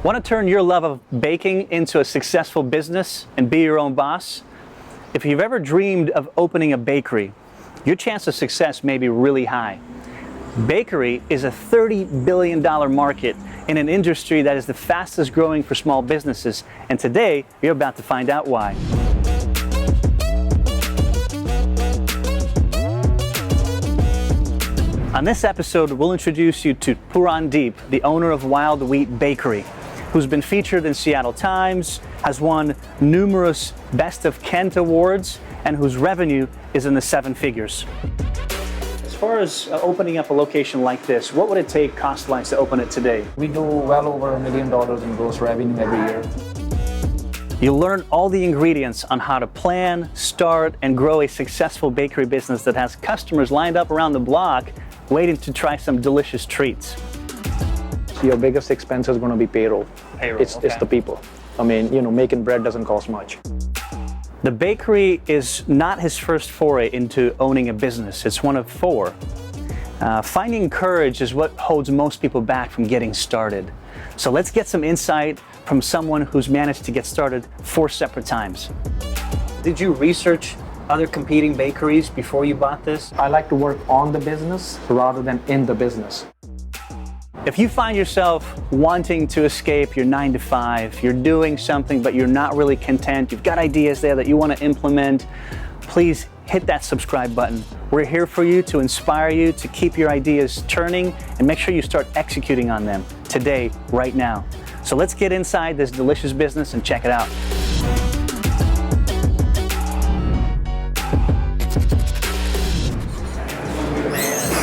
Want to turn your love of baking into a successful business and be your own boss? If you've ever dreamed of opening a bakery, your chance of success may be really high. Bakery is a $30 billion market in an industry that is the fastest growing for small businesses, and today you're about to find out why. On this episode, we'll introduce you to Purandeep, the owner of Wild Wheat Bakery, who's been featured in Seattle Times, has won numerous Best of Kent awards, and whose revenue is in the 7 figures. As far as opening up a location like this, what would it take cost-wise to open it today? We do well over $1 million in gross revenue every year. You'll learn all the ingredients on how to plan, start, and grow a successful bakery business that has customers lined up around the block waiting to try some delicious treats. Your biggest expense is going to be payroll. It's the people. I mean, making bread doesn't cost much. The bakery is not his first foray into owning a business. It's one of 4. Finding courage is what holds most people back from getting started. So let's get some insight from someone who's managed to get started 4 separate times. Did you research other competing bakeries before you bought this? I like to work on the business rather than in the business. If you find yourself wanting to escape your 9 to 5, you're doing something but you're not really content, you've got ideas there that you want to implement, please hit that subscribe button. We're here for you to inspire you to keep your ideas turning and make sure you start executing on them today, right now. So let's get inside this delicious business and check it out.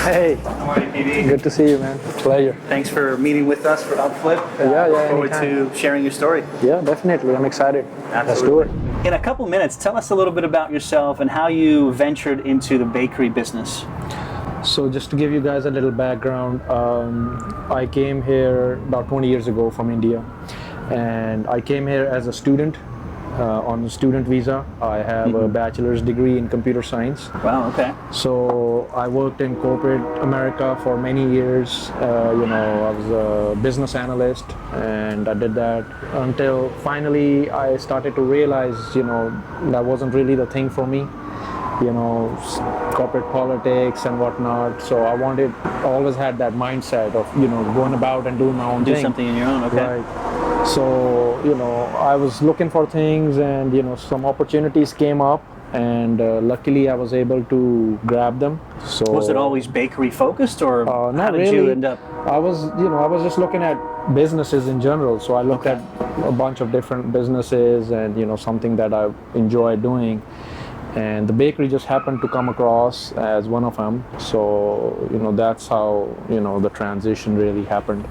Hey, How are you, PD? good to see you, man. Pleasure. Thanks for meeting with us for UpFlip. Look forward anytime. to sharing your story. Yeah, definitely. I'm excited. Absolutely. Let's do it. In a couple minutes, tell us a little bit about yourself and how you ventured into the bakery business. So just to give you guys a little background, I came here about 20 years ago from India, and I came here as a student on a student visa. I have a bachelor's degree in computer science. Wow, okay. So I worked in corporate America for many years. I was a business analyst, and I did that until finally I started to realize, that wasn't really the thing for me. Corporate politics and whatnot. So I always had that mindset of, going about and doing my own thing. Do something in your own, okay. Right. So, I was looking for things, and, some opportunities came up, and luckily I was able to grab them. So Was it always bakery focused, or not how did really. you end up? I was just looking at businesses in general. So I looked at a bunch of different businesses and, something that I enjoy doing. And the bakery just happened to come across as one of them. So, that's how, the transition really happened.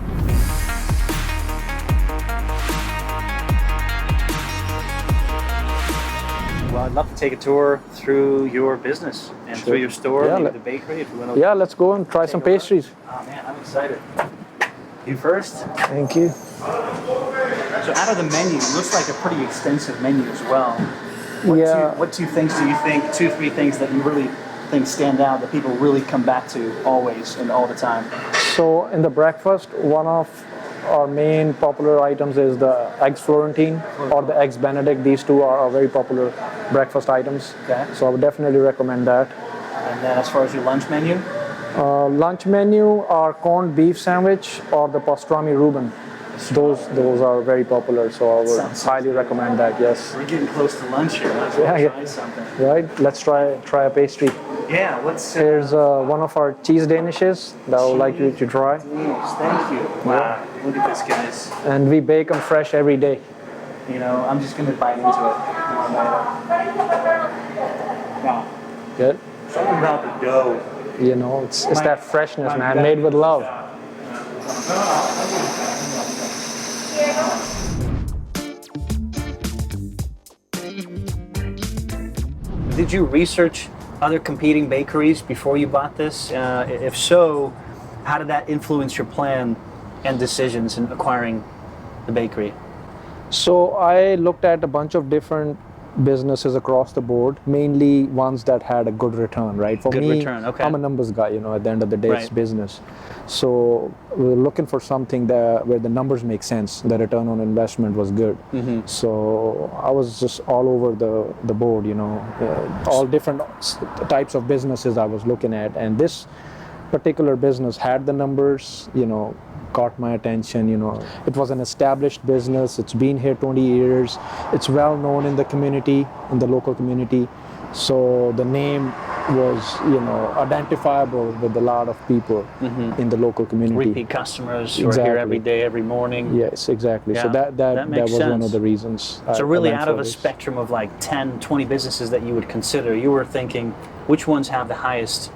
Well, I'd love to take a tour through your business and through your store, maybe the bakery, if you want to. Yeah, let's go and try some pastries. Oh man, I'm excited. You first? Thank you. So out of the menu, it looks like a pretty extensive menu as well. What 2 things do you think, 2, 3 things that you really think stand out that people really come back to always and all the time? So in the breakfast, one of our main popular items is the eggs Florentine or the eggs Benedict. These 2 are very popular breakfast items. Okay. So I would definitely recommend that. And then as far as your lunch menu? Lunch menu are corned beef sandwich or the pastrami Reuben. Those are very popular, so I would highly recommend that. Yes. We're getting close to lunch here. Let's try something. Right. Let's try a pastry. Yeah. What's? Here's one of our cheese danishes that I would like you to try. Thank you. Wow. Look at this, guys. And we bake them fresh every day. I'm just gonna bite into it. Wow. Good. Something about the dough. It's that freshness, man, made with love. Did you research other competing bakeries before you bought this? If so, how did that influence your plan and decisions in acquiring the bakery? So I looked at a bunch of different businesses across the board, mainly ones that had a good return, right? For Good me, return, okay. I'm a numbers guy, at the end of the day, it's Right. business. So we're looking for something where the numbers make sense, the return on investment was good. So I was just all over the board, all different types of businesses I was looking at. And this particular business had the numbers, caught my attention. It was an established business. It's been here 20 years. It's well known in the community, in the local community. So the name was, identifiable with a lot of people in the local community. Repeat customers who are here every day, every morning. Yes, exactly. Yeah, So that makes was one sense. of the reasons. So I really went out of for a this. spectrum of like 10, 20 businesses that you would consider, you were thinking which ones have the highest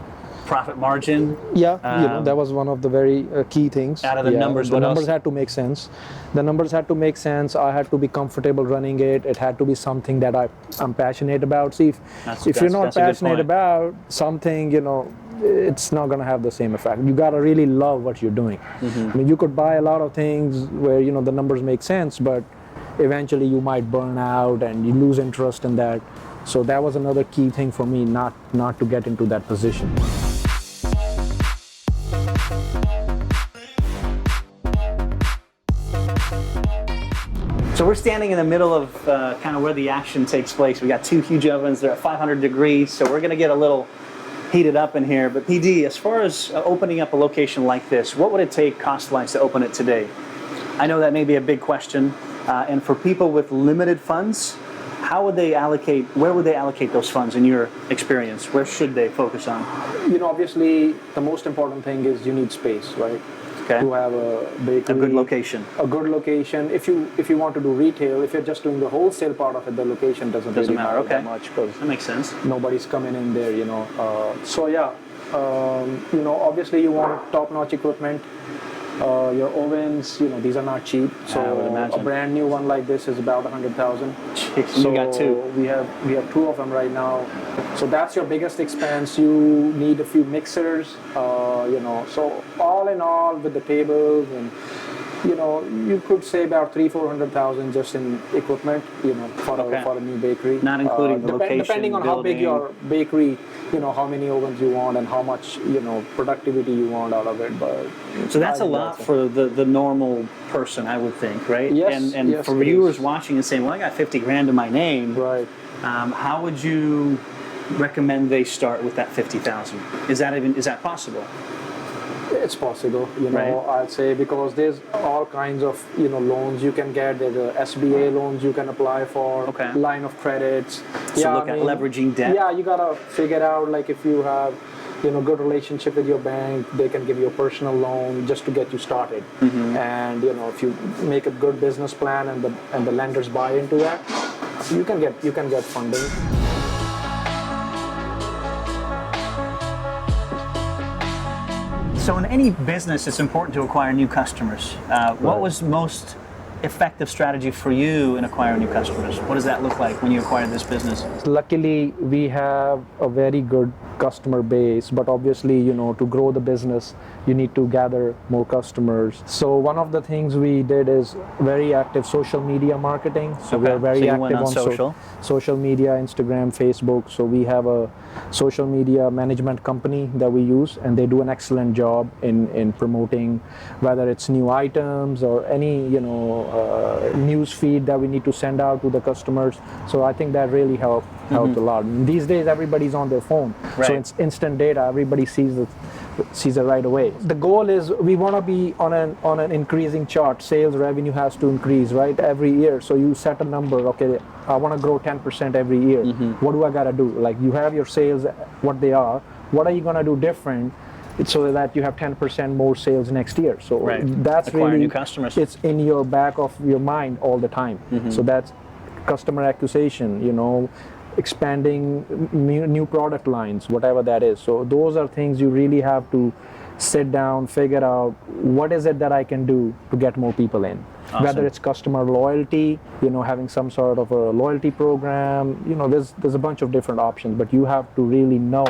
profit margin? Yeah, that was one of the very key things. Out of the numbers, the what numbers else? had to make sense. The numbers had to make sense. I had to be comfortable running it. It had to be something that I'm passionate about. See, if you're not that's a good passionate point. about something, it's not going to have the same effect. You got to really love what you're doing. I mean, you could buy a lot of things where the numbers make sense, but eventually you might burn out and you lose interest in that. So that was another key thing for me, not to get into that position. So we're standing in the middle of kind of where the action takes place. We got two huge ovens. They're at 500 degrees, so we're going to get a little heated up in here. But PD, as far as opening up a location like this, what would it take cost-wise to open it today? I know that may be a big question. And for people with limited funds, where would they allocate those funds in your experience? Where should they focus on? Obviously, the most important thing is you need space, right? Okay. To have a bakery. A good location. A good location. If you want to do retail, if you're just doing the wholesale part of it, the location doesn't really matter Okay. that much because That makes sense. nobody's coming in there, So yeah, obviously you want top-notch equipment. Your ovens, these are not cheap. So I would imagine. a brand new one like this is about 100,000. Jeez, you got two. We have two of them right now. So that's your biggest expense. You need a few mixers, So all in all, with the tables and you could say about 300,000-400,000 just in equipment, for a new bakery. Not including the location, depending on how big building. your bakery, how many ovens you want and how much productivity you want out of it. But So that's I a think lot for the normal person, I would think, right? Yes, And yes, for it viewers is. watching and saying, well, I got 50 grand in my name. Right. How would you recommend they start with that 50,000? Is that possible? It's possible, Right. I'd say, because there's all kinds of, loans you can get. There's a SBA loans you can apply for, Okay. line of credits. So look at leveraging debt. Yeah, you gotta figure out, like, if you have, good relationship with your bank, they can give you a personal loan just to get you started. And, if you make a good business plan and the lenders buy into that, you can get funding. So in any business, it's important to acquire new customers. What was most effective strategy for you in acquiring new customers? What does that look like when you acquired this business? Luckily, we have a very good customer base, but obviously, to grow the business, you need to gather more customers. So one of the things we did is very active social media marketing. So we are very So you active went on on social. Social media, Instagram, Facebook. So we have a social media management company that we use, and they do an excellent job in promoting, whether it's new items or any news feed that we need to send out to the customers. So I think that really helped a lot. These days, everybody's on their phone, so Right. it's instant data. Everybody sees it right away. The goal is we want to be on an increasing chart. Sales revenue has to increase, right, every year. So you set a number. Okay, I want to grow 10% every year. What do I gotta do? Like, you have your sales, what they are. What are you gonna do different so that you have 10% more sales next year? So that's Acquire really new customers. It's in your back of your mind all the time. So that's customer acquisition. Expanding new product lines, whatever that is. So those are things you really have to sit down, figure out what is it that I can do to get more people in. Awesome. Whether it's customer loyalty, having some sort of a loyalty program, there's a bunch of different options, but you have to really know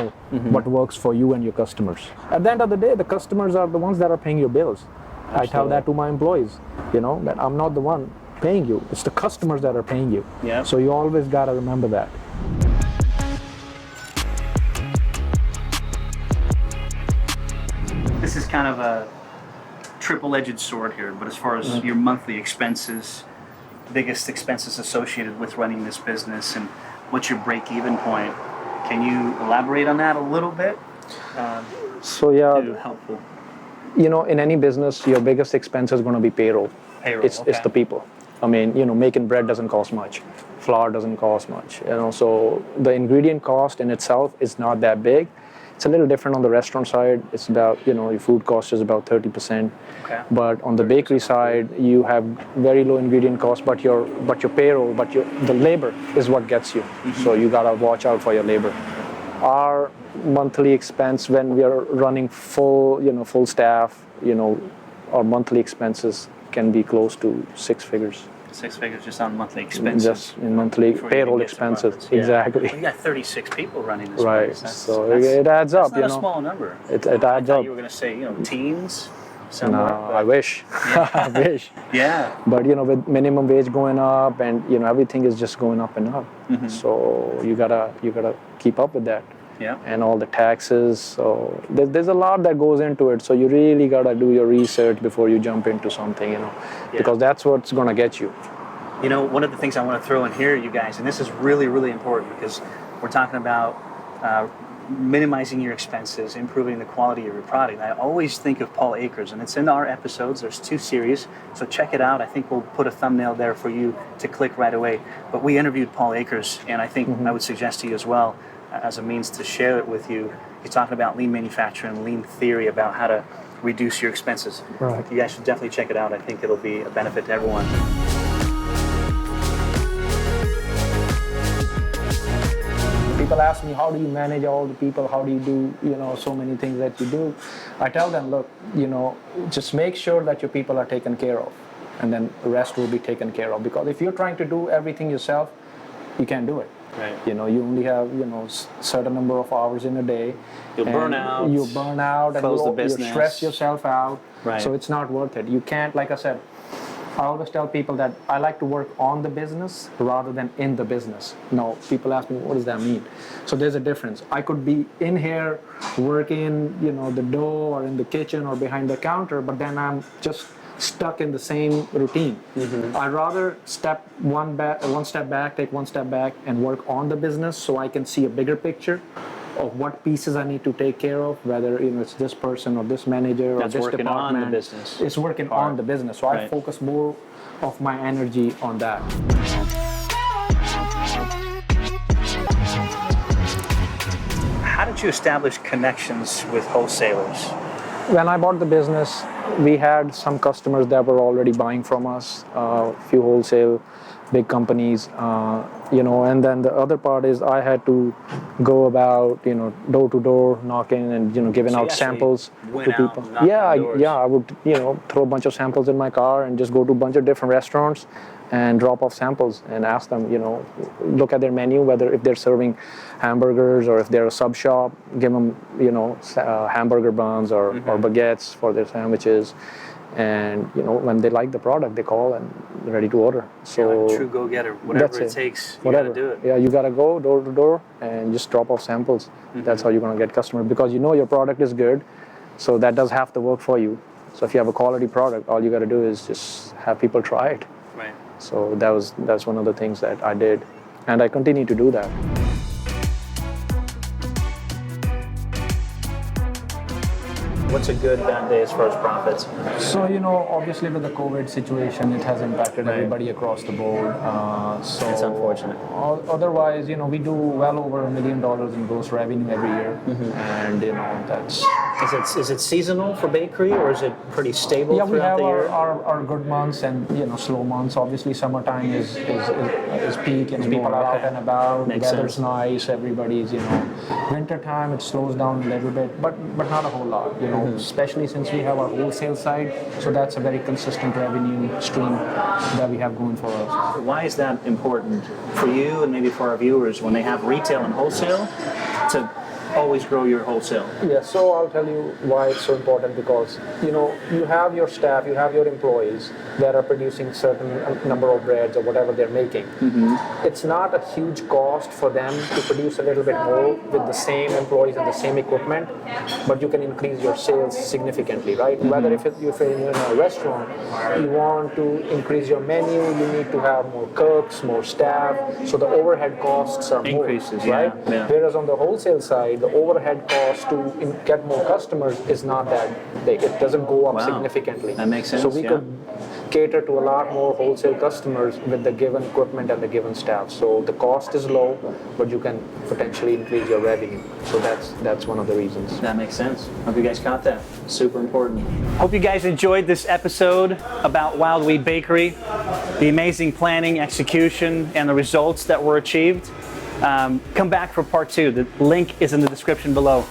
what works for you and your customers. At the end of the day, the customers are the ones that are paying your bills. I tell that to my employees, that I'm not the one paying you. It's the customers that are paying you. Yeah. So you always got to remember that. This is kind of a triple-edged sword here, but as far as your monthly expenses, biggest expenses associated with running this business, and what's your break-even point, can you elaborate on that a little bit? So yeah, Helpful. you know, in any business, your biggest expense is going to be payroll. It's the people. I mean, you know, making bread doesn't cost much, flour doesn't cost much. You know, so the ingredient cost in itself is not that big. It's a little different on the restaurant side. It's about, you know, your food cost is about 30%. Okay. But on the bakery side, you have very low ingredient cost, but your payroll, the labor is what gets you. So you gotta watch out for your labor. Our monthly expense when we are running full staff, you know, our monthly expenses can be close to 6 figures. 6 figures just on monthly expenses. Just in monthly payroll expenses, exactly. Well, you got 36 people running this right. place. So it adds up, you know. That's not a small number. It adds I up. thought you were going to say, you know, teens. Somewhere, no, I wish. I wish. Yeah. But you know, with minimum wage going up, and you know, everything is just going up and up. So you gotta keep up with that. Yeah. And all the taxes. So there's a lot that goes into it. So you really gotta do your research before you jump into something, you know, because that's what's gonna get you. You know, one of the things I want to throw in here, you guys, and this is really, really important because we're talking about minimizing your expenses, improving the quality of your product. I always think of Paul Akers, and it's in our episodes. There's 2 series, so check it out. I think we'll put a thumbnail there for you to click right away. But we interviewed Paul Akers, and I think I would suggest to you as well, as a means to share it with you. He's talking about lean manufacturing, lean theory, about how to reduce your expenses. Right. You guys should definitely check it out. I think it'll be a benefit to everyone. People ask me, how do you manage all the people? How do you do, you know, so many things that you do? I tell them, look, you know, just make sure that your people are taken care of, and then the rest will be taken care of. Because if you're trying to do everything yourself, you can't do it. Right. You know, you only have, you know, certain number of hours in a day. You'll burn out. You'll burn out, and you stress yourself out. Right. So it's not worth it. You can't, like I said, I always tell people that I like to work on the business rather than in the business. Now, people ask me, what does that mean? So there's a difference. I could be in here working, you know, the dough or in the kitchen or behind the counter, but then I'm just stuck in the same routine. I'd rather take one step back and work on the business so I can see a bigger picture of what pieces I need to take care of, whether, you know, it's this person or this manager or this department. On the business. It's working on the business. So I focus more of my energy on that. How did you establish connections with wholesalers? When I bought the business, we had some customers that were already buying from us, a few wholesale big companies, you know, and then the other part is I had to go about, you know, door to door knocking and, you know, giving out samples to people. I would, you know, throw a bunch of samples in my car and just go to a bunch of different restaurants and drop off samples and ask them, you know, look at their menu, whether if they're serving hamburgers or if they're a sub shop, give them, you know, hamburger buns or baguettes for their sandwiches. And, you know, when they like the product, they call and they're ready to order. So like a true go-getter, whatever it takes, you gotta do it. Yeah, you gotta go door to door and just drop off samples. That's how you're gonna get customers, because you know your product is good, so that does half the work for you. So if you have a quality product, all you gotta do is just have people try it. Right. So that's one of the things that I did, and I continue to do that. What's a good bad day as far as profits? So, you know, obviously with the COVID situation, it has impacted everybody across the board. So it's unfortunate. Otherwise, you know, we do well over $1 million in gross revenue every year, and you know that's. Is it seasonal for bakery, or is it pretty stable throughout the year? Yeah, we have our good months and, you know, slow months. Obviously, summertime is peak, and people are out and about. The weather's nice. Everybody's, you know. Winter time it slows down a little bit, but not a whole lot. You know, especially since we have our wholesale side, so that's a very consistent revenue stream that we have going for us. Why is that important for you and maybe for our viewers when they have retail and wholesale to always grow your wholesale? Yeah, so I'll tell you why it's so important, because you have your staff, you have your employees that are producing certain number of breads or whatever they're making. It's not a huge cost for them to produce a little bit more with the same employees and the same equipment, but you can increase your sales significantly, right? Whether if you're in a restaurant, you want to increase your menu, you need to have more cooks, more staff, so the overhead costs are Increases, more, right? yeah. Whereas on the wholesale side, the overhead cost to get more customers is not that big. It doesn't go up significantly. That makes sense. So we could cater to a lot more wholesale customers with the given equipment and the given staff. So the cost is low, but you can potentially increase your revenue. So that's one of the reasons. That makes sense. Hope you guys caught that. Super important. Hope you guys enjoyed this episode about Wild Wheat Bakery, the amazing planning, execution, and the results that were achieved. Come back for part 2. The link is in the description below.